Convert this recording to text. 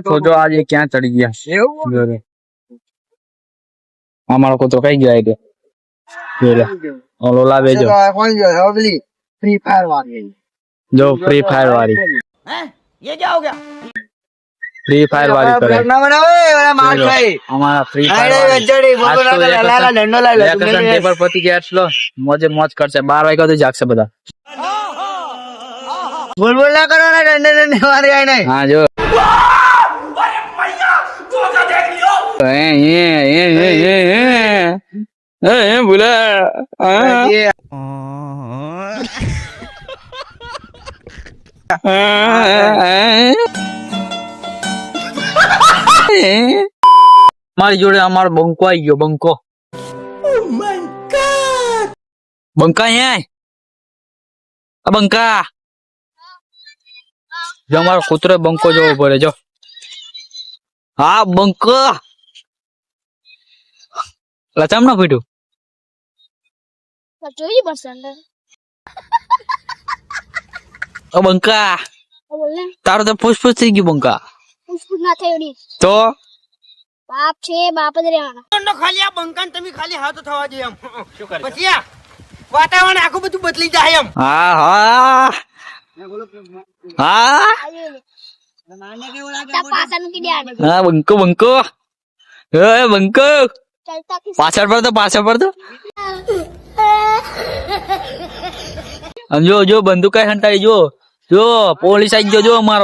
તો જો આજે ક્યાં ચડી ગયા અમારો કૂતરો કઈ ગયો આઈ ઓલો લાવે જો फ्री फायर वाली જો ફ્રી ફાયર વાળી ये क्या हो गया? ફ્રી ફાયર વાળી કરે ना बनाओ मार खाए અમારા ફ્રી अरे ફાયર जड़ी बोलो ना लाला डंडो ला ले પેપર પતી ગયા એટલો મોજે મોજ કરશે 12 વાગ્યા સુધી જાગશે બધા बोल बोल ना करो ना डंडे डंडे मारे आए नहीं હા જો બોલા ये મારી જોડે અમારો બંકો આવી ગયો બંકો બંકા અહીંયા બંકા જો અમારો કૂતરો બંકો જોવો પડે જો હા બંકો લચમ ના ફીટું જોઈએ બસ અંદર ઓ બંકા બોલને તારો તો ફૂસફૂસ થઈ ગયું બંકા ઉસ્કુટ ના થયો ની તો બાપ છે બાપ જ રહેવાના નો ખાલી આ બંકાન તમે ખાલી હાથ થવા દે એમ પછી આ વાતાવરણ આખું બધું બદલી જાય એમ હા હા હા તા પાછા મૂકી દે આને હા બંકો બંકો એ બંકો ચાલતા કે પાછળ પર તો જો બંદૂક કઈ હંટાઈ જો પોલીસ આવી ગયો જો અમારો